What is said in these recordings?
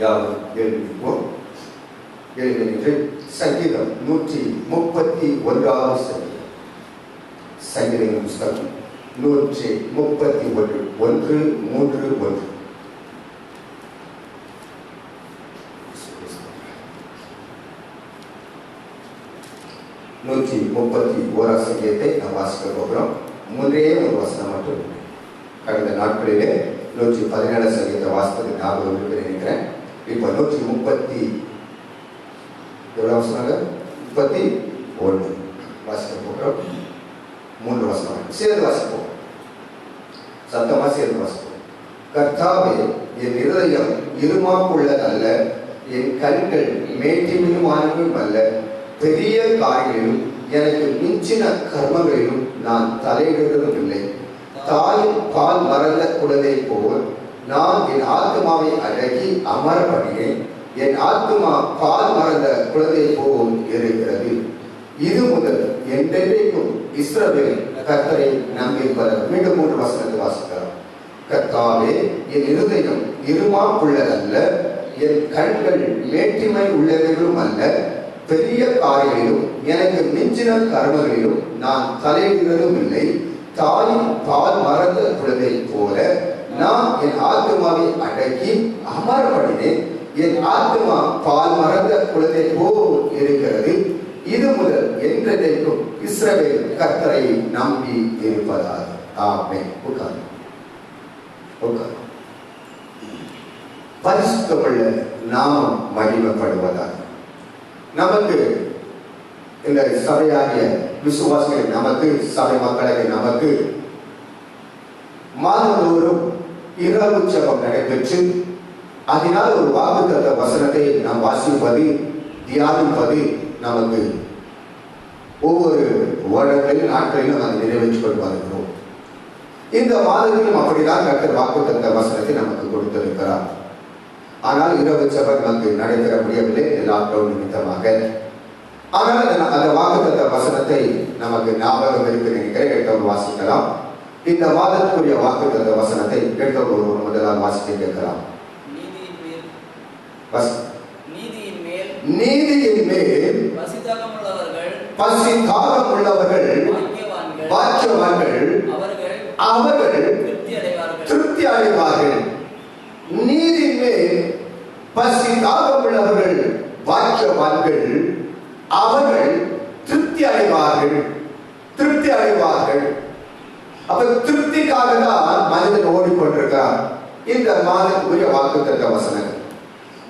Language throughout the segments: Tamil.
யாரும் எழுதிப்போம். எழுதி சங்கீதம் 131 சங்கீதம் புஸ்தகம் 131 1-3-1. சங்கீதத்தை நாம் வாசிக்க போகிறோம். மூன்றே ஒரு வசனம் மட்டும். கடந்த நாட்களிலே 117 சங்கீதத்தை வாசித்தது ஞாபகம் இருக்கு நினைக்கிறேன். இப்போ 131 வாசிக்க போகிறோம். 3 வசனம் சேர்ந்து வாசிப்போம். சத்தமா சேர்ந்து வாசிப்போம். கர்த்தாவே, என் இருதயம் இருமாப்புள்ளதல்ல, என் கண்கள் மேட்டிமையுமானவும் அல்ல. பெரிய காரியங்களிலும் எனக்கு மிஞ்சின கர்மங்களிலும் நான் தலையிடுவதும் இல்லை. தாயின் பால் மறந்த குழந்தை போல் நான் என் ஆத்மாவை அடக்கி அமர பண்ணினேன். என் ஆத்மா பால் மறந்த குழந்தை போல் இருக்கிறது. இது முதல் என்றென்றைக்கும் இஸ்ரவேல் கர்த்தரை நம்பியிருப்பவர். மீண்டும் 3 வசனத்தை வாசிக்கலாம். கர்த்தாவே, என் இருதயம் இருமாப்புள்ளதல்ல, என் கண்கள் மேட்டிமை உள்ளவர்களும் அல்ல. பெரிய காரியங்களிலும் எனக்கு மிஞ்சின கர்மங்களிலும் நான் தலையிடுவதும் இல்லை. தாயின் பால் மறந்த குழந்தை போல நான் என் ஆத்மாவை அடக்கி அமர பண்ணினேன். என் ஆத்மா பால் மறந்த குழந்தை போல் இருக்கிறது. இது முதல் என்றென்றைக்கும் இஸ்ரவேல் கர்த்தரை நம்பி இருப்பதாக. ஆமென். உட்கார்ந்து பரிசுத்தமுள்ள நாமம் மகிமைப்படுவதாக. நமக்கு இந்த சபையாகிய விசுவாசிகள், நமக்கு சபை மக்களுக்கு, நமக்கு மாதந்தோறும் இரவு ஜெபம் நடைபெற்று அதனால் ஒரு வாக்குத்தத்த வசனத்தை நாம் வாசிப்பது, தியானிப்பது நமக்கு ஒவ்வொரு வருடங்களிலும் நாட்களிலும் அதை நிறைவேற்றிக் கொண்டு வருகிறோம். இந்த மாதத்திலும் அப்படிதான் கர்த்தர் வாக்குத்தத்த வசனத்தை நமக்கு கொடுத்திருக்கிறார். ஆனால் இரவு ஜெபம் நமக்கு நடைபெற முடியவில்லை, லாக்டவுன் நிமித்தமாக. ஆனால் அந்த வாக்குத்தத்த வசனத்தை நமக்கு ஞாபகம் இருக்கு நினைக்கிறேன். எடுத்தவங்க வாசிக்கலாம். இந்த மாதத்துக்குரிய வாக்குத்தத்த வசனத்தை எடுத்தவங்க ஒரு முதலால் வாசிக்க கேட்கலாம். நீதியின் மேல் பசிதாகம் உள்ளவர்கள் பாக்கியவான்கள், அவர்கள் திருப்தி அடைவார்கள். நீதியின் மேல் பசிதாகம் உள்ளவர்கள் பாக்கியவான்கள், அவர்கள் திருப்தி அடைவார்கள். அப்ப திருப்திக்காக தான் மனிதன் ஓடிக்கொண்டிருக்கிறார். இந்த மாதத்துக்குரிய வாக்குத்தத்த வசனம்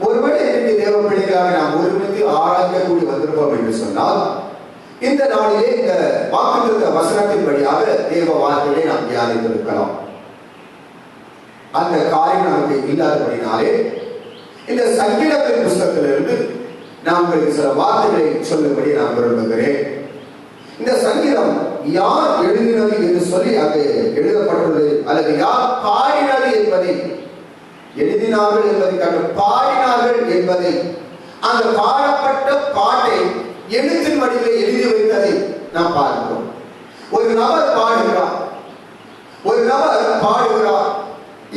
ஒருவேளை எனக்கு தேவ பிள்ளைகளாக நாம் ஒருமித்து ஆராய்க்கக்கூடி வந்திருப்போம் என்று சொன்னால், இந்த நாளிலே இந்த வாக்குத்தத்த வசனத்தின்படியாக தேவ வார்த்தையை நாம் தியானித்திருக்கலாம். அந்த காரியம் நமக்கு இல்லாதபடினாலே இந்த சங்கீதத்தின் புஸ்தகத்திலிருந்து நான் உங்களுக்கு சில வார்த்தைகளை சொல்லும்படி நான் விரும்புகிறேன். இந்த சங்கீதம் யார் எழுதினது என்று சொல்லி அங்கு எழுதப்பட்டுள்ளது, அல்லது யார் பாடினது என்பதை, எழுதினார்கள் என்பதை காட்டு பாடினார்கள் என்பதை, அந்த பாடப்பட்ட பாட்டை எழுத்தின் வடிவில் எழுதி வைத்ததை நாம் பார்க்கிறோம். ஒரு நபர் பாடுகிறார்.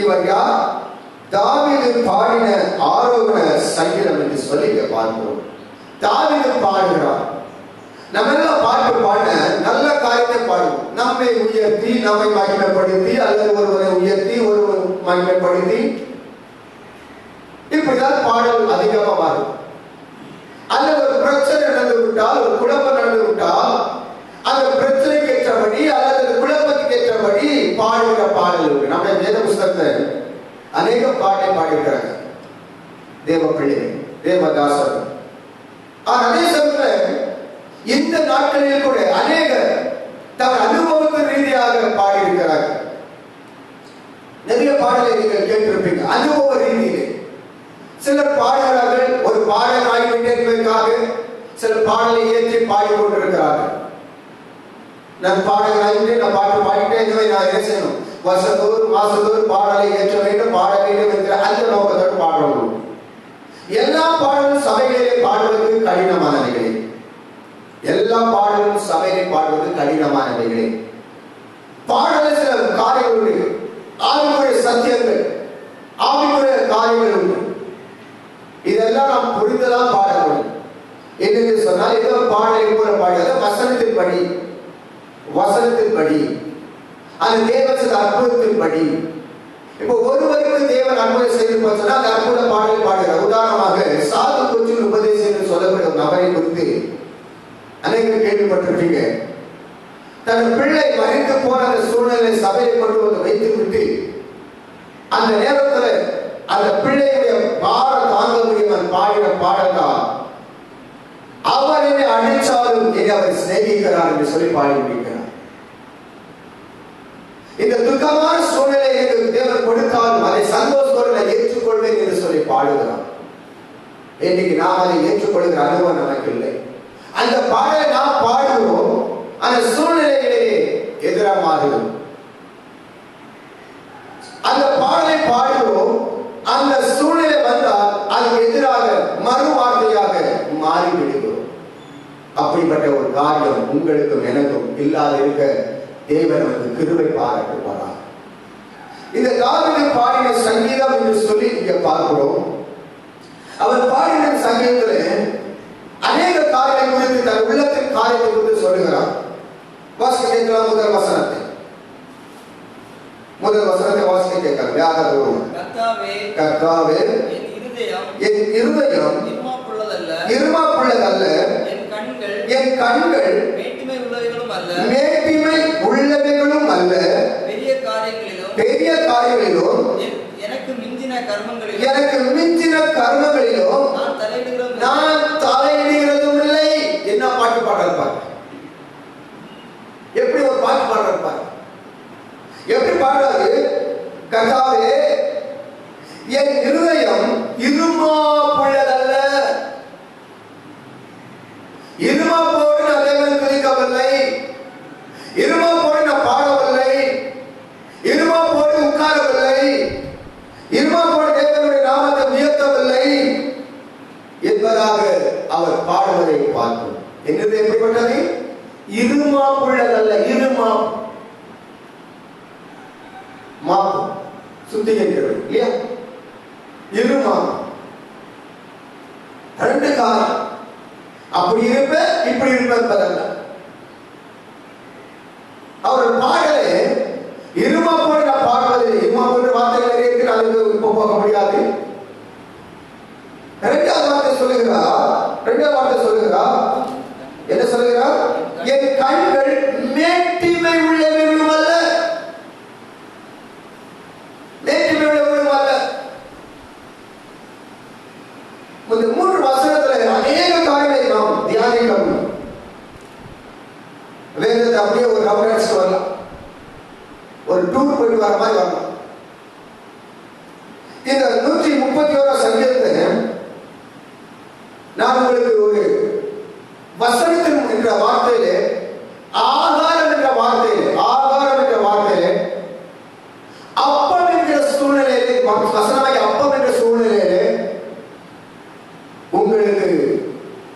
இவர் யார்? தாவீது பாடின ஆரோகண சங்கீதம் என்று சொல்லி பார்க்கிறோம். தாவீது பாடுகிறார். நம்ம எல்லாம் பாட்டு பாட நல்ல காரியத்தை பாடுவோம். நம்மை உயர்த்தி, நம்மை மகிமைப்படுத்தி, அல்லது ஒருவரை உயர்த்தி ஒருவர் மகிமைப்படுத்தி, இப்படிதான் பாடல் அதிகமாக மாறும். அல்லது ஒரு பிரச்சனை நடந்து விட்டால், ஒரு குழப்பம் நடந்து விட்டால், அந்த பிரச்சனைக்கு ஏற்றபடி அல்லது குழப்பத்துக்கு ஏற்றபடி பாடுகிற பாடல் இருக்கு. நம்முடைய வேத புஸ்தகத்தை அநேக பாட்டை பாடியிருக்கிறாங்க தேவ பிள்ளை, தேவதாசர். அதே சமயத்தில் இந்த நாட்களில் கூட அநேக தன் அனுபவத்தின் ரீதியாக பாடியிருக்கிறார்கள். நிறைய பாடலை நீங்கள் கேட்டிருப்பீங்க. அனுபவ ரீதியிலே சிலர் பாடுகிறார்கள். ஒரு பாடல் ஆகிவிட்டே என்பதற்காக சிலர் பாடலை ஏற்றி பாடிக்கொண்டிருக்கிறார்கள். நான் பாடல் ஆகிவிட்டே, நான் பாட்டு பாடிட்டேன், இதுவே நான் என்ன செய்யணும், வருஷத்தோறும் மாசத்தோறும் பாடலை ஏற்ற வேண்டும், பாட வேண்டும் என்கிற அந்த நோக்கத்தோடு பாடுறோம். எல்லா பாடலும் சபைகளிலே பாடுவதற்கு கடினமானவைகளே. எல்லா பாடலும் சபையை பாடுவது கடினமானவைகளே. பாடல சில காரியங்கள், ஆவிக்குரிய சத்தியங்கள், ஆவிக்குரிய காரியங்கள் உண்டு. அது ஏதோ பாடலை போல பாடாத வசனத்தின்படி அந்த தேவனுக்கு அற்புதத்தின்படி. இப்போ ஒருவருக்கு தேவன் அற்புதம் செய்து போச்சுன்னா அந்த அற்புத பாடலை பாடுகிறார். உதாரணமாக சாது கொச்சின் உபதேசம் என்று சொல்லக்கூடிய ஒரு நபரை குறித்து அனைவரும் கேள்விப்பட்டிருப்பீங்க. தன் பிள்ளை மறித்து போன அந்த சூழ்நிலை சபையை கொண்டு வந்து வைத்து விட்டு அந்த நேரத்தில் அந்த பிள்ளையுடைய பாரம் தாங்க முடியும் பாடின பாடல் தான் அவர் என்னை அடிச்சாலும் என்னை அவர் சிநேகிக்கிறார் என்று சொல்லி பாடி முடிக்கிறார். இந்த துக்கமான சூழ்நிலை எனக்கு தேவன் கொடுத்தாலும் அதை சந்தோஷத்தோடு நான் ஏற்றுக்கொள்வேன் என்று சொல்லி பாடுகிறார். இன்னைக்கு நாம் அதை ஏற்றுக்கொள்கிற அனுபவம் நமக்கு இல்லை. அந்த பாடலை நாம் பாடுவோம், அந்த சூழ்நிலைகளிலே எதிராமாகும். அந்த பாடலை பாடுவோம், அந்த சூழ்நிலை வந்தால் அதுக்கு எதிராக மறு வார்த்தையாக மாறிவிடுகிறோம். அப்படிப்பட்ட ஒரு காரியம் உங்களுக்கும் எனக்கும் இல்லாத இருக்க தேவன் வந்து கிருபை பாராட்டுவாரார். இந்த தாவீது பாடின சங்கீதம் என்று சொல்லி இங்க பார்க்கிறோம். அவர் பாடின சங்கீதத்தில் அநேக காரியங்கள் குறித்து தன் உள்ளத்தின் காரியத்தை குறித்து சொல்லுகிறார். வாசிக்க கேட்கலாம். முதல் வசனத்தை வாசிக்க கேட்கலாம். யாராவது கர்த்தாவே என் இருதயம் இருமாப்புள்ளதல்ல, என் கண்கள் மேட்டிமை உள்ளவைகளும் அல்ல, பெரிய காரியங்களிலும் எனக்கு மிஞ்சின கர்மங்களிலும் நான் தலையிடுகிறதும் இல்லை. என்ன பாட்டு பாடுறாரு? எப்படி ஒரு பாட்டு பாடுறாரு? எப்படி பாடுறாரு? கர்த்தாவே என் இருதயம் இருமாப்புள்ளதல்ல, இருமாப்போடு நான் தேவனை துதிக்கவில்லை, இருமாப்போடு நான் பாடவில்லை, இருமாப்போடு உட்காரவில்லை, இருமாப்போடு தேவனுடைய நாமத்தை உயர்த்தவில்லை என்பதாக அவர் பாடுவதை பார்க்கும். என்னது எப்படிப்பட்டது? இருமாப்புள்ளதல்ல. மாப்பு சுத்திகரிக்கிறது இல்லையா? இருமாப்பு ரெண்டு காலம். அப்படி இருப்ப இப்படி இருப்பதல்ல. அவர் பாடலே இருமாப்போடு நான் பாடுவதில்லை. இருமாப்போடு வார்த்தைகள் இருக்கு, அதுக்கு இப்போ போக முடியாது. இரண்டாவது வார்த்தை சொல்லுகிறார். என்ன சொல்லுகிறார்? என் கண்கள் மேட்டிமை உள்ளவைகளும் அல்ல, இந்த மூன்று வசனத்துல அநேக காரியங்களை நாம் தியானிக்கணும். வேதத்தை அப்படியே ஒரு ரவுண்ட் வரலாம், ஒரு டூர் போயிட்டு வர மாதிரி வரலாம். இந்த 131 சங்கீதத்தை நான் உங்களுக்கு ஒரு வசனத்தின் என்ற வார்த்தையிலே ஆகாரம் என்ற வார்த்தையிலே அப்பம் என்ற சூழ்நிலையிலே, வசனமாகி அப்பம் என்ற சூழ்நிலையிலே உங்களுக்கு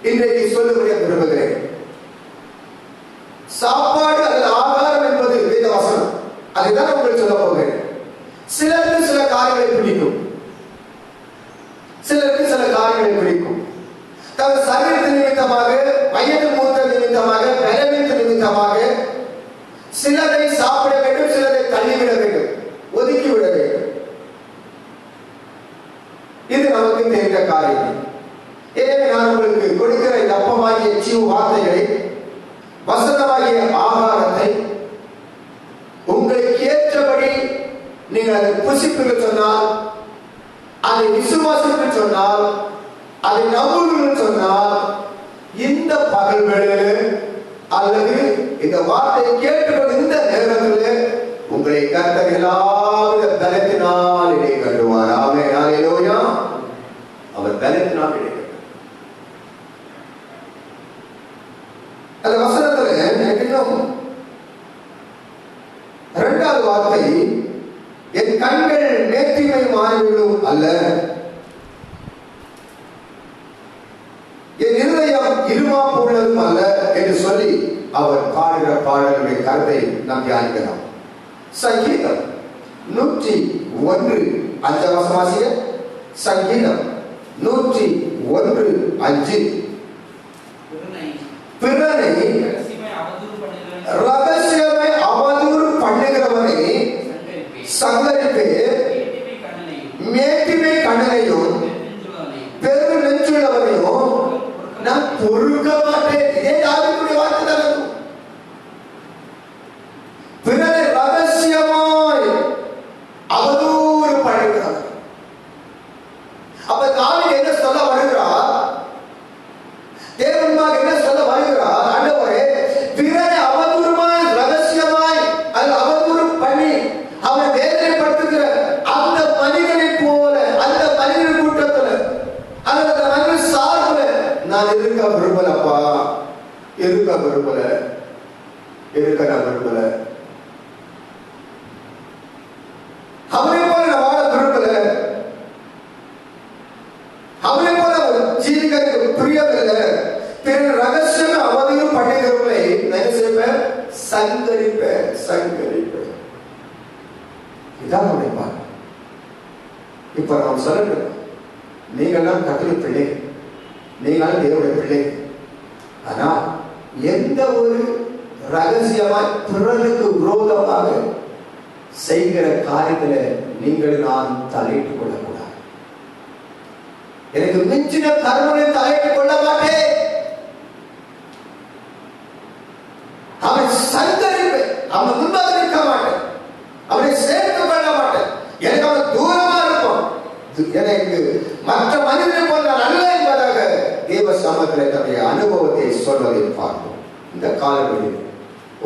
இன்றைக்கு சொல்லும்படியா விரும்புகிறேன். சாப்பாடு அல்லது ஆகாரம் என்பது வேத வசனம், அதுதான் உங்களுக்கு சொல்ல போகிறேன். சிலருக்கு சில காரியங்களை பிடிக்கும், சிலருக்கு சில காரியங்களை பிடிக்கும். தன் சரீரத்தின் நிமித்தமாக, வயது மூத்த நிமித்தமாக, பலவீனத்தின் நிமித்தமாக சிலரை சாப்பிட வேண்டும், சிலரை தள்ளிவிட வேண்டும், ஒதுக்கிவிட வேண்டும். இது நமக்கு தெரிந்த காரியம். எனவே நான் உங்களுக்கு கொடுக்கிற இந்த அப்பமாகிய ஜீவ வார்த்தைகளை, வசனமாகிய ஆகாரத்தை உங்களுக்கு ஏற்றபடி நீங்கள் அதை புசிப்பிக்க சொன்னால், அதை விசுவாசிக்க சொன்னால், அதை நம்புங்கள் சொன்னால், இந்த பகல் வேளையில் அல்லது இந்த வார்த்தையை கேட்டுக்கொண்டு இந்த நேரத்தில் உங்களை கர்த்தர் எல்லாவித பலத்தினால் இடை கட்டுவார். ஆமென், ஹல்லேலூயா. அவர் பலத்தினால் இடை கட்டுவார். அந்த வசனத்துல இன்னும் இரண்டாவது வார்த்தை, என் கண்கள் மேட்டிமை மாறிவிடும் அல்ல, என் இருதயம் இருமாப்பு உள்ளதும் அல்ல என்று சொல்லி அவர் பாடுகிற பாடலுடைய கருத்தை நாம் தியானிக்கலாம். சங்கீதம் 101:5 சங்கீதம் 101:5. பிறனை ரகசியமாய் அவதூறு பண்ணுகிறவனை சங்கரிப்பேன், மேட்டிமை கண்ணனையும் பெரு நெஞ்சுள்ளவனையும் நான் பொறுக்க மாட்டேன். இதே தாவீதுடைய வார்த்தை தான். பிறனை ரகசியமாய் அவதூறு பண்ணுகிறவன். அப்ப தாவீது என்ன சொல்ல வருகிறார்? தேவன்பாக என்ன சொல்ல வருகிறார்? ஆண்டவரே, பிறனை அவதூறுமாய் ரகசியமாய் அல்ல அவதூறு பண்ணி அவனை வேதனைப்படுத்துகிற அந்த மனிதனை போல, அந்த மனிதன் கூட்டத்துல அல்லது அந்த மனிதன் சார்புல நான் இருக்க விரும்பலப்பா, இருக்க விரும்பல, இருக்க நான் விரும்பல. அவனை போல நான் வாழ விரும்பல, அவனை போல ஜீவிக்க பிரியமில்லை. பிறர் ரகசியம் அவதையும் பண்ணுகிறவர்களை என்ன செய்வேன்? சங்கரிப்பேன், சங்கரிப்பேன். இதான் நினைப்பார். இப்ப நாம் சொல்லணும், நீங்கள்லாம் கர்த்தருடைய பிள்ளை, நீங்களும் தேவனுடைய பிள்ளை. ஆனா எந்த ஒரு ரகசியமாய் பிறருக்கு விரோதமாக செய்கிற காரியத்துல நீங்கள் நான் தலையிட்டுக் கொள்ளக்கூடாது. எனக்கு மிஞ்சின கருணை தலையிட்டுக் கொள்ள மாட்டேன். அவன் சங்கரிப்பேன், அவன் முன்பாக நிற்க மாட்டேன், அவனை சேர்த்து கொள்ள மாட்டேன். எனக்கு அவன் தூரமா இருக்கும். எனக்கு மற்ற மனிதனை போல நல்ல என்பதாக தேவ சமூகத்தில் தன்னுடைய அனுபவத்தை சொல்வதை பார்ப்போம். இந்த காலங்களில்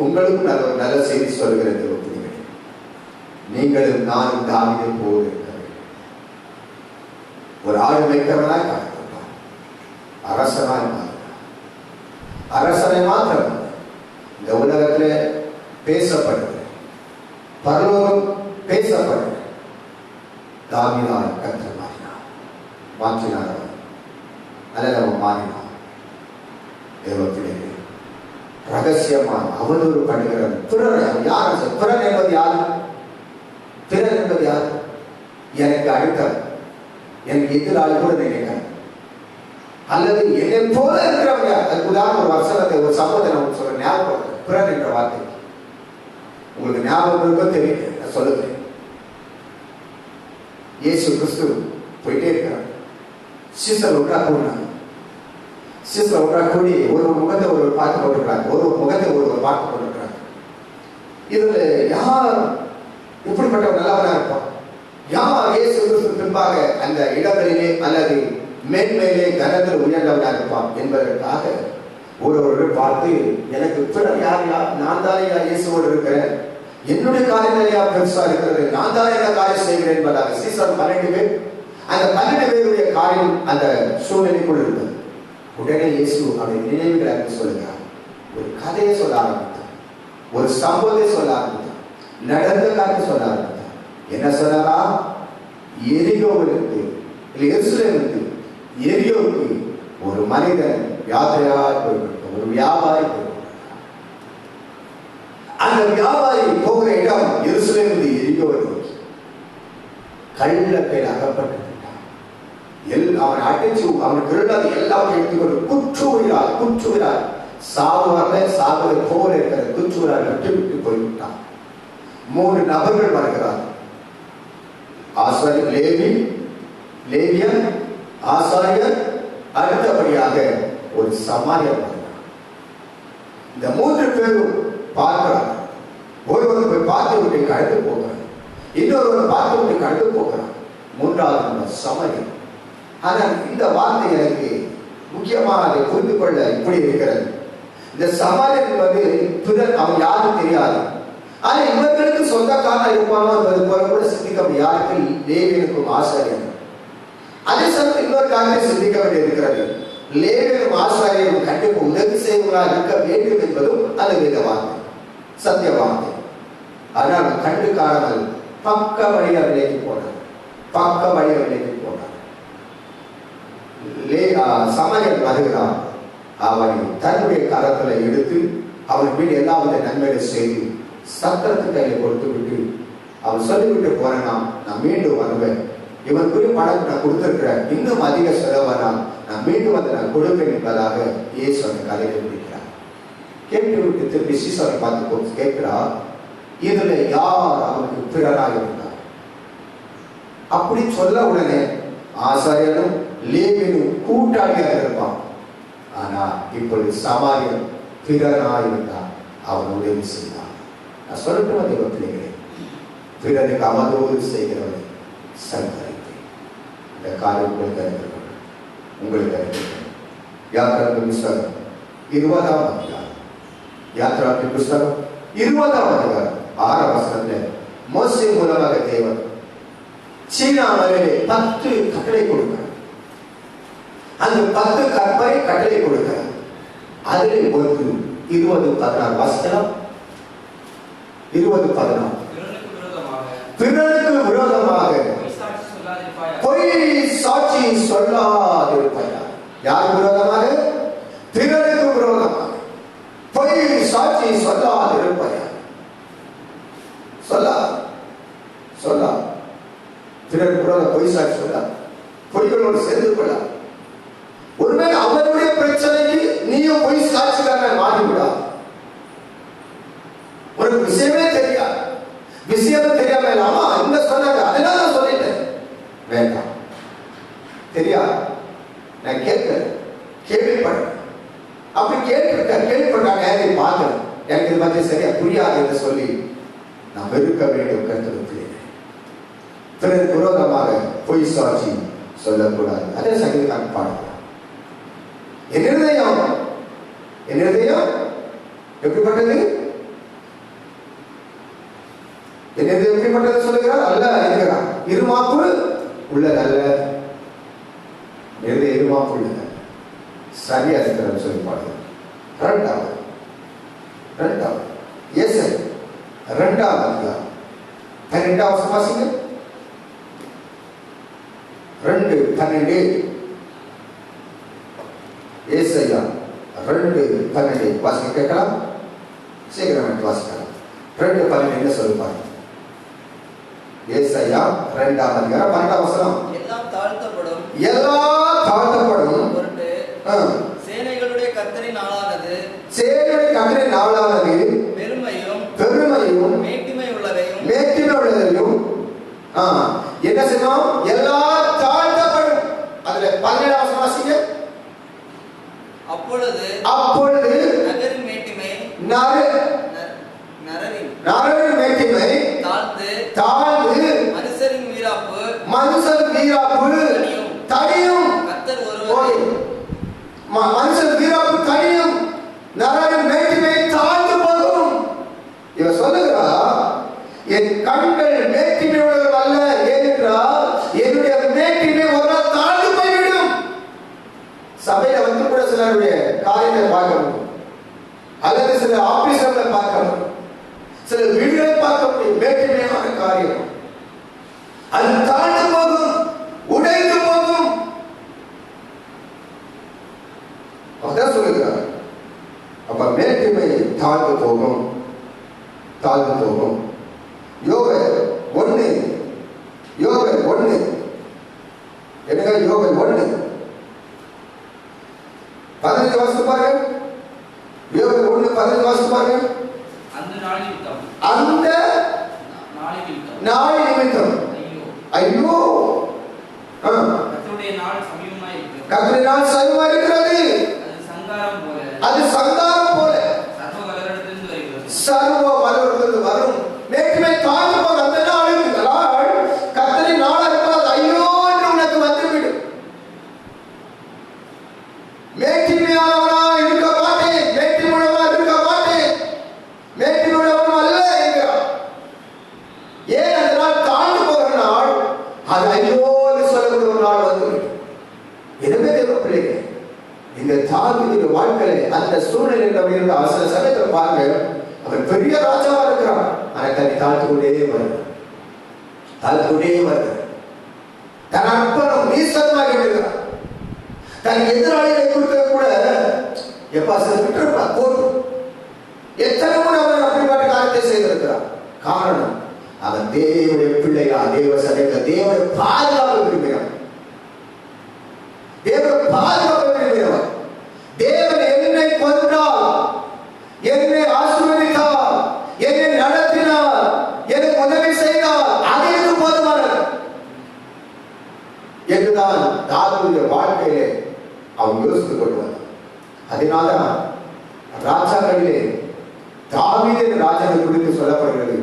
உங்களுக்கு நல்ல செய்தி சொல்கிறது. நீங்களும் நானும் தாவீதை போல ஒரு ஆடு மேய்க்கிறவனாய் காணப்பட்டான். அரசனாய் மாறினான். அரசனை மாத்திரம் இந்த உலகத்துல பேசப்படுகிறது, பரலோகம் பேசப்படுகிறது. தாவீதாய் கர்த்தர் மாறினார், மாற்றினார். அல்லது அவன் மாறினான். தேவத்திலே ரகசியமான அவதூறு பண்ணுகிறார். பிறர் யார்? பிறர் என்பது யார்? பிறர் என்பது யார்? எனக்கு அடுத்தவர், எனக்கு எதிராளி கூட நினைக்கிறேன், அல்லது என்னை போல இருக்கிறவங்க. அதுக்கு உதாரணம் ஒரு வசனத்தை, ஒரு சம்பவத்தை நான் சொல்ல ஞாபகம். பிறர் என்ற வார்த்தை உங்களுக்கு ஞாபகம் இருக்கோ தெரியல, நான் சொல்லுகிறேன். இயேசு கிறிஸ்து போயிட்டே இருக்கிறார். சீசர் ஒன்றா கூடினாங்க. சீசர் ஒன்றா கூடி ஒரு முகத்தை ஒரு பார்த்து கொண்டிருக்கிறாங்க, ஒரு முகத்தை ஒரு பார்த்து கொண்டிருக்கிறாங்க. இதுல யார் எப்படிப்பட்ட நல்லவனா இருப்பான்? யார் இயேசு கிறிஸ்து பின்பாக அந்த இடங்களிலே அல்லது மேன்மையிலே கனத்தில் உயர்ந்தவனா இருப்பான் என்பதற்காக ஒருவர்கள் பார்த்து, எனக்கு பிறர் யார்? நான் தானே இயேசுவோடு இருக்கிறேன், என்னுடைய காரியத்தையா பெருசா இருக்கிறது, நான் தானே என்ன காரியம் செய்கிறேன் என்பதாக சீசர் 12 பேர். அந்த 12 பேருடைய காரியம் அந்த சூழ்நிலைக்குள் இருந்தது. உடனே இயேசு அவருடைய நினைவுகளை சொல்லுகிறார். ஒரு கதையை சொல்ல ஆரம்பித்தார், ஒரு சம்பவத்தை சொல்ல ஆரம்பித்தார், நடந்த காரியத்தை சொல்ல ஆரம்பித்தார். என்ன சொன்னாரா? எரிகோவிற்கு எருசலேமுக்கு எரிகோவுக்கு ஒரு மனிதன் யாத்திரையாக போயிருக்கிறார், ஒரு வியாபாரி போயிருக்கிறார். அந்த வியாபாரி போகிற இடம் எருசலேமுக்கு எரிகோவை நோக்கி. கள்ள கையில் அகப்பட்டிருக்கிறான். அவன் அடிச்சு அவன் திருடாது எல்லாத்தையும் எடுத்துக்கொண்டு குற்றுகிறார். சாவுவார்ல சாவதை போல இருக்கிற குற்றுகிறார் விட்டு போய்விட்டான். 3 நபர்கள் வருகிறார். ஆசாரியர் லேவியன், ஆசாரியர், அடுத்தபடியாக ஒரு சமாரியர் வருகிறார். இந்த 3 பேரும் பார்க்கிறார். ஒருவர் போய் பார்த்து விட்டு கடந்து போகிறார், இன்னொருவர் பார்த்து விட்டு கடந்து போகிறார், 3வது சமாரியர். ஆனால் இந்த வார்த்தை எனக்கு முக்கியமாக அதை புரிந்து கொள்ள இப்படி இருக்கிறது. இந்த சமாரியர் என்பது பிறர், அவன் யாரும் தெரியாது. ஆனா இவர்களுக்கு சொந்தக்காரன் இருப்பானோ என்பது போல கூட சிந்திக்க முடியும். யாருக்கு? லேவியனுக்கும் ஆசாரியர். அதே சமயம் இன்னொரு காரணத்தை சிந்திக்க வேண்டிய இருக்கிறது. லேவியனும் ஆசாரியரும் கண்டிப்பாக உதவி செய்வதாக இருக்க வேண்டும் என்பதும் அது வேத வார்த்தை, சத்திய வார்த்தை. ஆனால் கண்டு காணாமல் பக்க வழியாக விலைக்கு போனார். சமயல் வருகிறார். அவனை தன்னுடைய கரத்துல எடுத்து அவன் மீது எல்லாவித நன்மையை செய்து சத்திரத்து கையில கொடுத்து விட்டு அவன் சொல்லிவிட்டு போறேன்னா, நான் மீண்டும் வருவேன், இவனுக்குரிய பணம் நான் கொடுத்திருக்கிறேன், இன்னும் அதிக செலவானால் நான் மீண்டும் வந்து நான் கொடுப்பேன் என்பதாக இயேசு அந்த கதையை முடிக்கிறார். கேட்டு விட்டு திருப்பி சீசனை பார்த்து கேட்கிறா, இதுல யார் அவனுக்கு பிறராக இருந்தார்? அப்படி சொல்ல உடனே ஆசாரியனும் லேவியனும் கூட்டாளியாக இருப்பான். ஆனா இப்பொழுது சமாரியன் பிறனாக இருந்தான், அவன் உதவி செய்தான். நான் சொல்லட்டும் தேவ பிள்ளைகளே, பிறனுக்கு அவதூறு செய்கிறவனை சங்கரிப்பேன். இந்த காரியம் உங்களுக்கு அறிவிக்கிறேன். யாத்திராவின் புஸ்தகம் 20ஆம் அதிகாரம், யாத்திராவின் புஸ்தகம் 20ஆம் அதிகாரம் 6ஆம் வசனத்தில் மோசே மூலமாக தேவன் சீனா மலையிலே 10 கட்டளை கொடுக்கிறார். அந்த 10 கற்பனை கட்டளை கொடுக்கிறார். அதில் ஒரு 20:16 வசனம், 20:16 பிறருக்கு விரோதமாக பொய் சாட்சி சொல்லாதிருப்பாயா. யார் விரோதமாக? பிறருக்கு விரோதமாக பொய் சாட்சி சொல்லாதிருப்பாயா. சொல்லா பிறருக்கு விரோத பொய் சாட்சி சொல்லா, பொய்களோடு சேர்ந்து கொள்ள. ஒருவேளை அவருடைய பிரச்சனைக்கு நீயும் பொய் சாட்சிக்காரன் மாறிவிடா. ஒரு விஷயமே தெரியாது, விஷயமே தெரியாம ஆமா இந்த சொன்னாங்க அதனால நான் சொல்லிட்டேன், வேண்டாம். தெரியாது, நான் கேள்விப்பட்டேன். அப்படி கேள்விப்பட்டாங்க, பார்க்கிறேன், எனக்கு இது பற்றி சரியா புரியாது என்று சொல்லி நான் வெறுக்க வேண்டிய கருத்து. பிறருக்கு விரோதமாக பொய் சாட்சி சொல்லக்கூடாது. அதே சங்கீதக்காரன் பாடுகிறார், என் இருதயம் எப்படிப்பட்டது? என் இருதயம் எப்படிப்பட்டது சொல்லுகிறார்? அல்ல என்கிறார். இருமாப்பு உள்ளதல்ல, இருமாப்பு உள்ளது, சரியா இருக்கிறது சொல்லி பாடுகிறார். இரண்டாவது ஏசை 2ஆம் அதிகாரம் 12ஆம் வசனம் வாசிங்க. 2:12 ஏசாயா 2:12 வாசிக்க கேட்கலாம், சீக்கிரம் வாசிக்கலாம். 2:12 என்ன சொல்லுவாங்க? ஏசாயா 2ஆம் அதிகாரம் 12ஆம் வசனம். எல்லாம் தாழ்த்தப்படும் சேனைகளுடைய கர்த்தரின் நாளானது பெருமையும் மேட்டிமை உள்ளதையும் என்ன செய்யணும்? எல்லாம் தாழ்த்தப்படும். அதுல 17ஆம் வசனம் வாசிங்க. அப்பொழுது நகரின் மேட்டிமை தாழ்ந்து மனுஷரின் வீராப்பு தனியும். கர்த்தர் ஒருவரே மனுஷன் வீராப்பு தனியும், நரரின் மேட்டிமை தாழ்ந்து போகும். இவன் சொல்லுகிறா, என் கண்கள் மேட்டிமை உள்ளவர் அல்ல, ஏனென்றால் என்னுடைய மேட்டிமை ஒரு நாள் தாழ்ந்து போய்விடும். சபையில வந்து கூட சிலருடைய காரியத்தை பார்க்க முடியும், அல்லது சில ஆபீஸ்களை பார்க்க முடியும், சில வீடுகளை பார்க்க முடியும். மேட்டிமையான காரியம் அது தாழ்ந்து போகும், உடைந்து போகும். அதான் சொல்லுகிறார். அப்ப மேட்டிமை தாழ்ந்து போகும். யோவேல் 1 என்னங்க? யோவேல் 1:15 வாசித்து பாருங்க. யோவேல் 1:15 வாசித்து பாருங்க. அந்த நாளின் நிமித்தம் ஐயோ, கர்த்தருடைய நாள் சமீபமாய் இருக்கிறது. அது சங்காரம் போல சர்வ வல்லவரிடமிருந்து வரும். மேட்டிமை தாழ்ந்து போக அந்த நாளில் கர்த்தரின் நாளாக இருப்பது ஐயோ என்று உனக்கு வந்துவிடும். மேட்டிமையானவனா இருக்க மாட்டேன், மேட்டிமையுள்ளவனா இருக்க மாட்டேன், மேட்டிமையுள்ளவன் அல்ல என்கிறார். ஏன் அந்த நாள் தாழ்ந்து போகிற நாள், அது ஐயோ என்று சொல்லக்கூடிய ஒரு நாள் வந்துவிடும். எனவே தேவ பிள்ளைகளே, இந்த தாவீது வாழ்க்கையில அந்த சூழ்நிலை இருந்த அவசர சமயத்தில் பாருங்க, அவர் பெரிய ராஜாவா இருக்கிறார், ஆனா தன்னை தாழ்த்து கொண்டே வருகிறார். தன் அர்ப்பணம் நீசமாக இருக்கிறார். தன் எதிராளிகளை கொடுத்த கூட எப்பா விட்டுருப்பா போதும். எத்தனை முறை அவர் அப்படிப்பட்ட காரியத்தை செய்திருக்கிறார். காரணம், அவன் தேவனுடைய பிள்ளையா, தேவ சபையில் தேவனுடைய பாதுகாப்பு விரும்புகிறார். தேவன் என்னை கொன்றால் என்றுதான் தாவீதுடைய வாழ்க்கையிலே அவன் யோசித்துக் கொள்வார். அதனால்தான் ராஜாக்களிலே தாவீது ராஜாவை குறித்து சொல்லப்படுகிறது,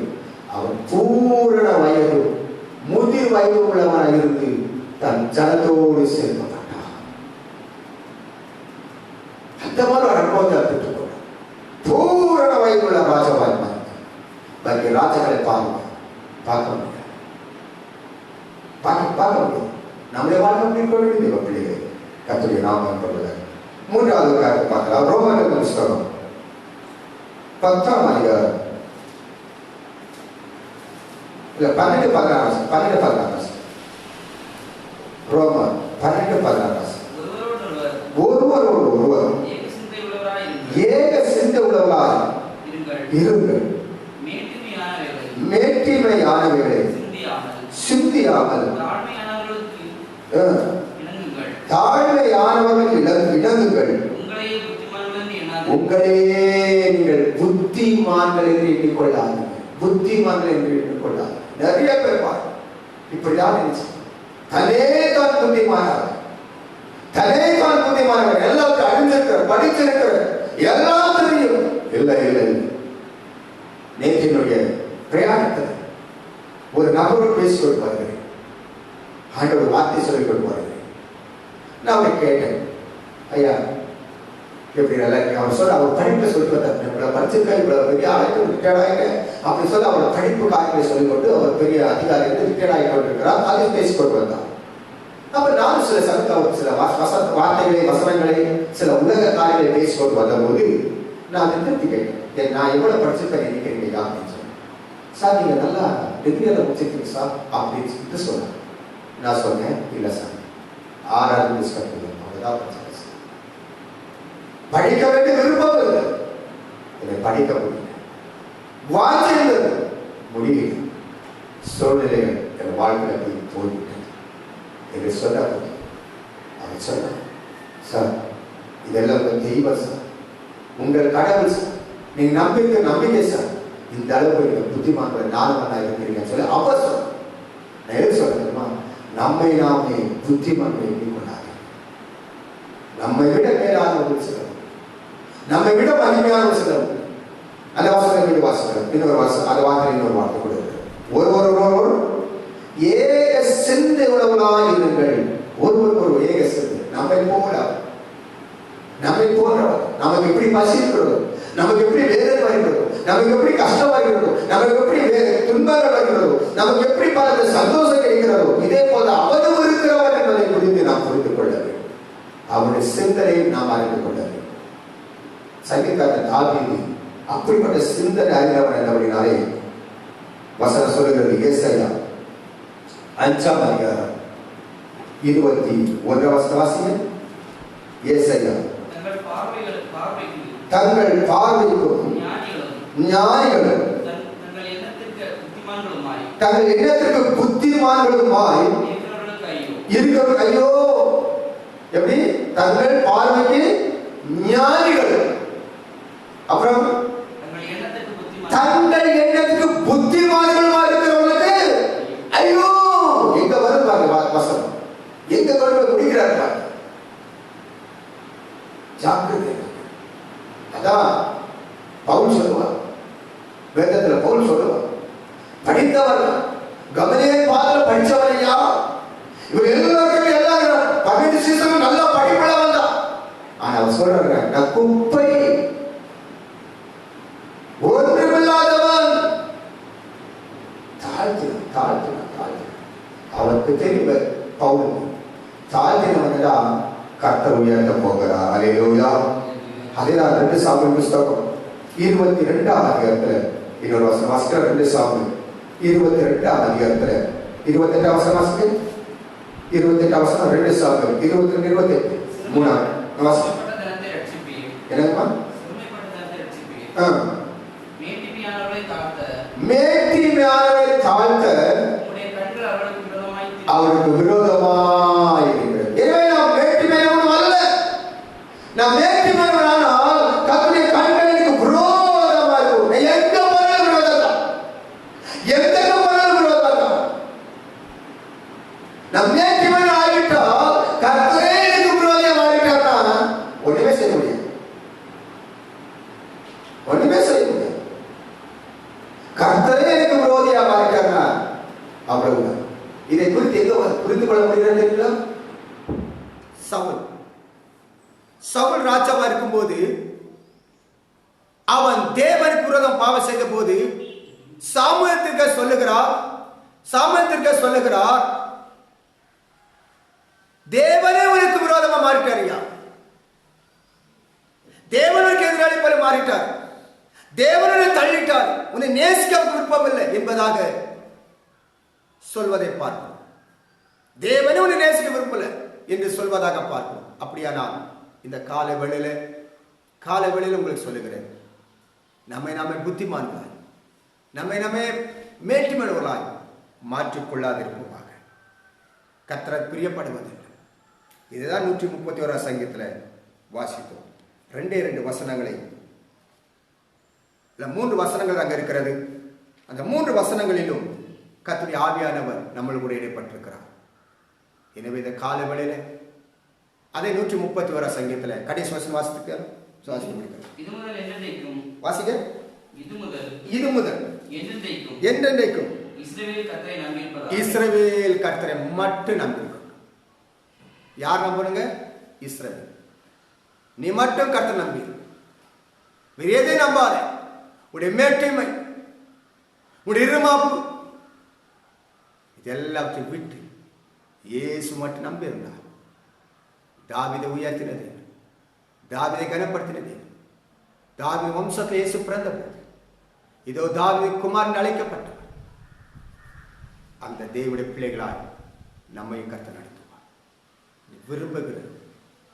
அவன் பூரண வயது முதிர் வயது உள்ளவனாக இருந்து தன் ஜனத்தோடு சேர்க்கப்பட்டான். அந்த மாதிரி ஒரு அனுபவத்தை பெற்றுக் கொண்டான். பூரண வயது உள்ள ராஜாவாய் பாக்கி ராஜாக்களை பார்க்க முடியாது. நம்முடைய வாழ்க்கை பிள்ளைகள் கர்த்தருடைய நாமம் கொள்ளுங்கள். மூன்றாவது காரியத்தை பார்க்கலாம். ரோமர்கள் புத்தகம் 10ஆம் அதிகாரம் 12-16 ரோமர் 12-16 ஒருவரோடு ஒருவர் ஏக சிந்தை உள்ளவராய் இருங்கள், மேட்டிமையானவைகளை சிந்தியாமல் தாழ்மையானவர்கள் இணங்குங்கள், உங்களையே நீங்கள் புத்திமான்கள் என்று எண்ணிக்கொள்ளாது. புத்திமான்கள் என்று எண்ணிக்கொள்ளாது. நிறைய பேர் இப்படிதான் நினைச்சு தனே தான் புத்திமானவர், எல்லாத்தையும் அறிந்திருக்கிற, படித்திருக்கிற, எல்லாத்திலையும் இல்லை. நேற்றினுடைய பிரயாணத்தில் ஒரு நபரோடு பேசிக்கொண்டு வருகிறேன். ஆண்டவர் வார்த்தை சொல்லிக் கொண்டு வருகிறேன். நான் அவரை கேட்டேன், ஐயா எப்படி நல்லா இருக்கு? அவர் சொல்ல அவர் படிப்பை சொல்லி வந்தார். படிச்சிருக்க இவ்வளவு பெரிய ஆளுக்கு ரிட்டையர்ட் ஆகிட்டு அப்படி சொல்ல அவர் படிப்பு காரியங்களை சொல்லிக் கொண்டு அவர் பெரிய அதிகாரி ரிட்டையர்ட் ஆகி கொண்டிருக்கிறார். அதையும் பேசிக்கொண்டு வந்தார். அப்ப நானும் சில சமயத்தில் சில வார்த்தைகளை, வசனங்களை, சில உலக காரியங்களை பேசிக்கொண்டு வந்தபோது நான் திருப்தி கேட்டேன், நான் எவ்வளவு படிச்சிருக்கேன் நினைக்கிறீங்க அப்படின்னு சொன்னேன். சார் நீங்க நல்லா டிகிரியில முடிச்சிருக்கீங்க சார் அப்படின்னு சொன்னேன். நான் சொன்னேன், இல்லை சார் 6வது புத்தகம் அவ்வளவுதான் படிச்சிருக்கேன். படிக்க வேண்டிய விருப்பம் இல்லை, இதை படிக்க முடியல, வாஞ்சிருந்தது முடியல, சூழ்நிலைகள் என் வாழ்க்கையில் போய்விட்டது என்று சொன்ன அவர் சொன்னார், சார் இதெல்லாம் உங்கள் தெய்வம் சார், உங்கள் கடவுள் சார், நீங்க நம்பிக்கை சார், இந்த அளவு நீங்கள் புத்திமான்கள் நார்மலாக இருக்கிறீங்கன்னு சொல்லி அவர் சொன்னார். நான் எது சொல்றேன்னா, நம்மை நாமே புத்திமான்கள் எண்ணிக்கொள்ளாது. நம்மை விட மேலானவர்கள் சிலர், நம்மை விட மகிமையான சிலர். அந்த வாசனை வீடு வாசகர் இன்னொரு வாசம் அந்த வார்த்தை இன்னொரு வார்த்தை கொடுக்கிறது. ஒரு ஏக சிந்தை உணவுகளாய் இருங்கள். ஒருவர் ஏக சிந்தை. நம்மை போன்றவர் நமக்கு எப்படி பசி இருக்கிறதோ, நமக்கு எப்படி வேதனை வருகிறதோ, நமக்கு எப்படி கஷ்டம் வருகிறதோ, நமக்கு எப்படி துன்பங்கள் வருகிறதோ, நமக்கு எப்படி பல சந்தோஷம் கிடைக்கிறதோ, இதே போல அவனும் இருக்கிறவர் என்பதை குறித்து நாம் புரிந்து கொள்ள வேண்டும். அவனுடைய சிந்தனையை நாம் அறிந்து கொள்ள வேண்டும். சங்கீதக்காரன் தாவீது அப்படிப்பட்ட சிந்தனை அறிந்தவன் என்றபடினாலே வசனம் சொல்லுகிறது. ஏசாயா 5ஆம் அதிகாரம் 21 வசனம். ஏசாயா தங்கள் பார்வைக்கும் ஞானிகளும் தங்கள் எண்ணத்திற்கு புத்திமான்களுமாய் இருக்கிறவர்கள் ஐயோ. எப்படி? தங்கள் பார்வைக்கு ஞானிகள், அப்புறம் தங்கள் எண்ணத்துக்கு புத்திமான்களுமா இருக்கிறவர்களுக்கு ஐயோ. எங்க வருவாங்க வசனம், எங்க கொண்டு முடிக்கிறார்கள். ஜாக்கிரதை. அதான் பவுல் சொல்லுவார், வேதத்துல பவுல் சொல்லுவார், படித்தவர் கமலியேல் பாதத்துல படிச்சவரையா இவர் எல்லாருக்கும் எல்லாரும் 12 சீசனும் நல்லா படிப்புல வந்தா. ஆனா அவர் சொல்றாங்க, நான் குப்பை, ஒன்றுமில்லாதவன். தாழ்த்தின அவருக்கு தெரியும் பவுல் தாழ்த்தினவன் கர்த்தர் உயர்த்த போகிறார். அல்லேலூயா. அதேதான் 2 சாமுவேல் புத்தகம் 22ஆம் அதிகாரத்துல இன்னொரு வசனம் வாசிக்கிற. 2 சாமுவேல் 22ஆம் அதிகாரத்துல 28ஆம் வசனம் வாசிக்க. 28ஆம் வசனம் 2 சாமுவேல் 22-28 3ஆம் வசனம். என்னங்கம்மா? மேட்டிமையானவரை தாழ்த்த அவருக்கு விரோதமாய் இருக்கிறது. எனவே நாம் மேட்டிமையானவன் அல்ல. நாம் மேட்டிமையானால் கர்த்தருடைய கண்களுக்கு விரோதமா இருக்கும். எங்க போனாலும் விரோதம் தான், எந்த போனாலும் விரோதம் தான். நாம் மேட்டிமையானவர்கள் தெரியுங்களா? சவுல். சவுல் ராஜாவா இருக்கும்போது அவன் தேவனுக்கு விரோதம் பாவம் செய்த போது சாமுவேலுக்கு சொல்லுகிறார், தேவனே உனக்கு விரோதமா மாறிட்டாரியா, தேவனுக்கு எதிராளி போல மாறிட்டார், தேவனை தள்ளிட்டார், உன்னை நேசிக்க விருப்பம் இல்லை என்பதாக சொல்வதை பார்ப்போம். தேவனே உன்னை நேசிக்க விரும்பல என்று சொல்வதாக பார்ப்போம். அப்படியானால் இந்த காலை வேளையில உங்களுக்கு சொல்லுகிறேன், நம்மை புத்திமான்களாய், நம்மை மேட்டிமனவர்களாய் மாற்றிக்கொள்ளாதிருப்போமாக. கர்த்தரை பிரியப்படுவதில்லை. இதுதான் 131 சங்கீதத்தில் வாசித்தோம். 2 வசனங்களை, 3 வசனங்கள் அங்க இருக்கிறது. அந்த 3 வசனங்களிலும் கர்த்தருடைய ஆவியானவர் நம்மளோட இடைப்பட்டிருக்கிறார். எனவே இந்த கால வேளையில அதே 131 சங்கீதத்தில் கடைசி வசனம் வாசிக்க வாசிக்க, இது முதல் என்றென்றைக்கும் இஸ்ரவேல் கர்த்தரை மட்டும் நம்பியிருக்கும். யார் நம்பணுங்க? இஸ்ரவேல். நீ மட்டும் கர்த்தரை நம்பி, வேற எதையும் நம்பாத. உடைய மேட்டிமை, உடைய இருமாப்பு, இதெல்லாத்தையும் விட்டு இயேசு மட்டும் நம்பி இருந்தார். தாவீதை உயர்த்தினது, தாவீதை கனப்படுத்தினது, தாவீது வம்சத்தில் இயேசு பிறந்த போது இதோ தாவீது குமாரன் அழைக்கப்பட்டார். அந்த தேவனுடைய பிள்ளைகளால் நம்மையும் கர்த்தர் நடத்துவார். விரும்புகிற,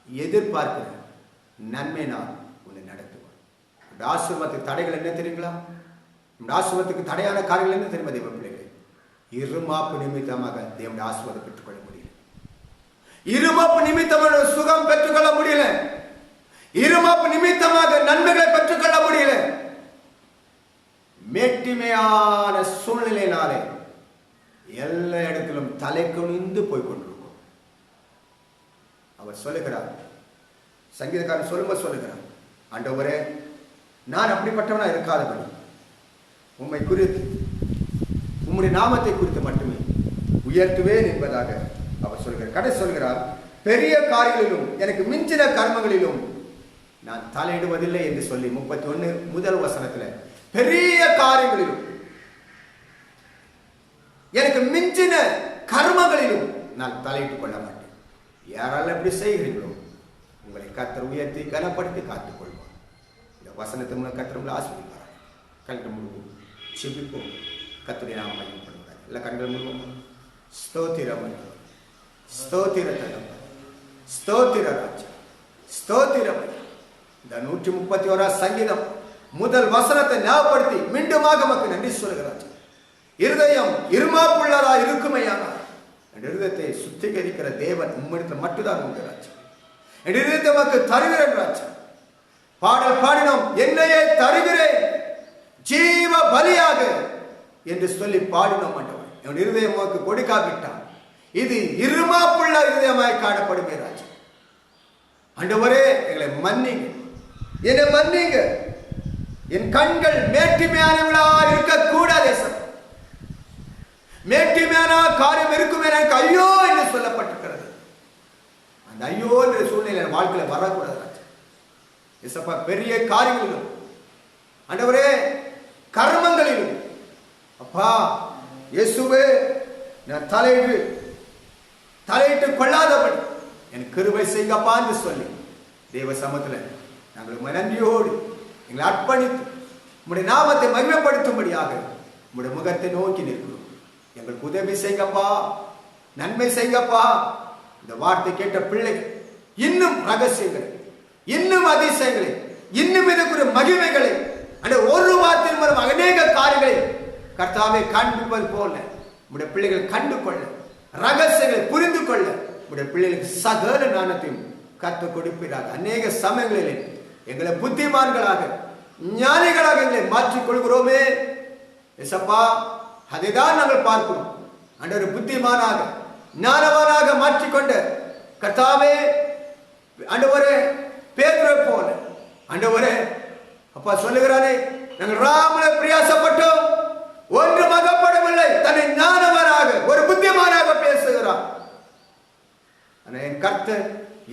எதிர்பார்க்கிற நன்மை நான் உன்னை நடத்துவார். இந்த ஆசிரமத்துக்கு தடைகள் என்ன தெரியுங்களா? இந்த ஆசிரமத்துக்கு தடையான காரியங்கள் என்ன தெரியுமா? தேவ பிள்ளைகள், இருமாப்பு நிமித்தமாக தேவனுடைய ஆசீர்வாதத்தை பெற்றுக்கொள்ள முடியல. இருமாப்பு நிமித்தமாக சுகம் பெற்றுக்கொள்ள முடியல. இருமாப்பு நிமித்தமாக நன்மைகளை பெற்றுக்கொள்ள முடியல. மேட்டிமையான சூழ்நிலையினாலே எல்லா இடத்திலும் தலை குனிந்து போய்கொண்டிருக்கும். அவர் சொல்லுகிறார், சங்கீதக்காரன் சொல்லுகிறார், ஆண்டவரே, நான் அப்படிப்பட்டவனா இருக்காதபடி உம்மை குறித்து, உம்முடைய நாமத்தை குறித்து மட்டுமே உயர்த்துவேன் என்பதாக அவர் சொல்கிறார். கடை சொல்கிறார், பெரிய காரியங்களிலும் எனக்கு மிஞ்சின கர்மங்களிலும் நான் தலையிடுவதில்லை என்று சொல்லி 31 முதல் வசனத்தில் பெரிய காரியங்களிலும் எனக்கு மிஞ்சின கர்மங்களிலும் நான் தலையிட்டுக் கொள்ள மாட்டேன். யாரால எப்படி செய்கிறீர்களோ உங்களை கர்த்தர் உயர்த்தி கனப்படுத்தி காத்துக் கொள்வார். இந்த வசனத்தை மூலம் கர்த்தர் உங்களை ஆசீர்வதிப்பார். கண்கள் முழுவதும் செபிப்போம். கர்த்தருடைய நாமம் மகிமைப்படுவார். எல்லா கண்கள் முழுவதும் ஸ்தோத்திரம், ஸ்தோத்திரம், ஸ்தோத்திர ராஜா, ஸ்தோத்திரம். இந்த 131 சங்கீதம் முதல் வசனத்தை ஞாபகப்படுத்தி மீண்டுமாக நமக்கு நன்றி சொல்கிறார். இருதயம் இருமாப்புள்ளதா இருக்குமையானால் என் இருதயத்தை சுத்திகரிக்கிற தேவன் உம்மிடத்தில் மட்டும்தான் உண்டு ராஜா. என் இருதயத்தை நமக்கு தருகிறேன் ராஜா. பாடல் பாடினோம், என்னையே தருகிறேன் ஜீவ பலியாக என்று சொல்லி பாடினோம். ஆண்டவர், என் இருதயம் நமக்கு கொடுக்காவிட்டான் இது இருமாப்புள்ள இருதயமாய் காணப்படுமே ராஜா. ஆண்டவரே, எங்களை மன்னிங்க, என்னை மன்னிங்க. என் கண்கள் மேட்டிமையானவளா இருக்கக்கூடாது. மேட்டிமையான காரியம் இருக்குமே எனக்கு ஐயோ என்று சொல்லப்பட்டிருக்கிறது. அந்த ஐயோ என்ற சூழ்நிலை வாழ்க்கையில வரக்கூடாது ராஜா. இயேசப்பா, பெரிய காரியங்களிலும் ஆண்டவரே கர்மங்களிலும் அப்பா இயேசுவே நான் தலையிட்டு கொள்ளாதபடி எனக்கு கிருபை செய்யப்பா என்று சொல்லி தேவ சமூகத்தில் நாங்கள் நன்றியோடு எங்களை அர்ப்பணித்து உம்முடைய நாமத்தை மகிமைப்படுத்தும்படியாக உம்முடைய முகத்தை நோக்கி நிற்கிறோம். எங்களுக்கு உதவி செய்யப்பா, நன்மை செய்யப்பா. இந்த வார்த்தை கேட்ட பிள்ளைகள் இன்னும் ரகசியங்களை, இன்னும் அதிசயங்களை, இன்னும் இதுக்குரிய மகிமைகளை, அந்த ஒரு வார்த்தையின் மூலம் அநேக காரியங்களை கர்த்தாவை காண்பிப்பது போல உடைய பிள்ளைகள் கண்டு கொள்ள, ரகசியங்களை புரிந்து கொள்ள உடைய பிள்ளைகளுக்கு சகல ஞானத்தையும் கற்றுக் கொடுப்பீராக. அநேக சமயங்களில் எங்களை புத்திமான்களாக, ஞானிகளாக எங்களை மாற்றிக் கொள்கிறோமே எசப்பா, அதைதான் நாங்கள் பார்க்கிறோம். ஆண்டவரே, புத்திமானாக ஞானவானாக மாற்றிக்கொண்ட கர்த்தாவே, ஆண்டவரே பேதுருவை போல ஆண்டவரே அப்பா சொல்லுகிறானே, நாங்கள் ராமனை பிரயாசப்பட்டோம், ஒன்று மகப்படவில்லை. தன்னை ஞானவனாக ஒரு புத்திமானாக பேசுகிறார். என் கர்த்தர்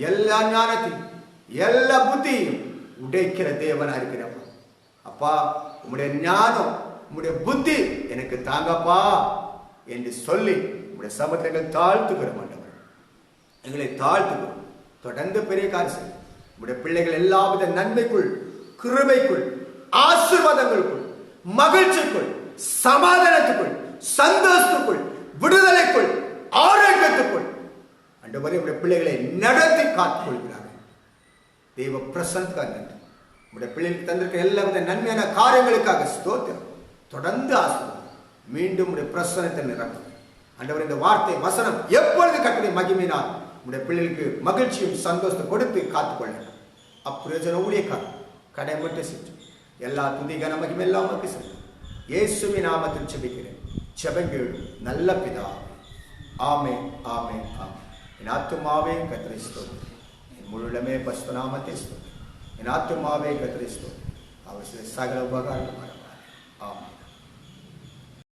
எல்லா ஞானத்தையும் எல்லா புத்தியும் உடைக்கிற தேவனா இருக்கிறப்பா. அப்பா, உம்முடைய ஞானம் உம்முடைய புத்தி எனக்கு தாங்கப்பா என்று சொல்லி உம்முடைய சமூகங்கள் தாழ்த்துகிறோம். ஆண்டவர், எங்களை தாழ்த்துகிறோம். தொடர்ந்து பெரிய காரியம் உம்முடைய பிள்ளைகள் எல்லாவித நன்மைக்குள், கிருபைக்குள், ஆசீர்வாதங்களுக்குள், மகிழ்ச்சிக்குள், சமாதானத்துக்குள், சந்தோஷத்துக்குள், விடுதலைக்குள், ஆரோக்கியத்துக்குள் ஆண்டவரே உடைய பிள்ளைகளை நடத்தி காத்துக் கொள்கிறார்கள். தெய்வ பிரசன்னத்துக்காக நன்றி. உடைய பிள்ளைகளுக்கு தந்திருக்க எல்லாவித நன்மையான காரியங்களுக்காக ஸ்தோத்திரம். தொடர்ந்து ஆசீர்வாதம். மீண்டும் உடைய பிரசன்னத்தை நிரப்பும் ஆண்டவர். இந்த வார்த்தை வசனம் எப்பொழுது கர்த்தருடைய மகிமையினால் உடைய பிள்ளைகளுக்கு மகிழ்ச்சியும் சந்தோஷத்தை கொடுத்து காத்துக்கொள்ள அப்பிரயோஜன ஊழியக்காரர் கடை மட்டும் செஞ்சு எல்லா துதிகான மகிமை எல்லாம் செஞ்சு இயேசுவின் நாமத்தில் ஜெபிக்கிறேன். ஜெபங்கள் நல்ல பிதாவே. ஆமென், ஆமென், ஆமென். என் ஆத்துமாவே கர்த்தரை ஸ்தோத்திரி, என் முழுமே பரிசுத்த நாமத்தை ஸ்தோத்திரி. என் ஆத்துமாவே கர்த்தரை ஸ்தோத்திரி, அவர் சகல உபகாரங்கள். ஆமென்.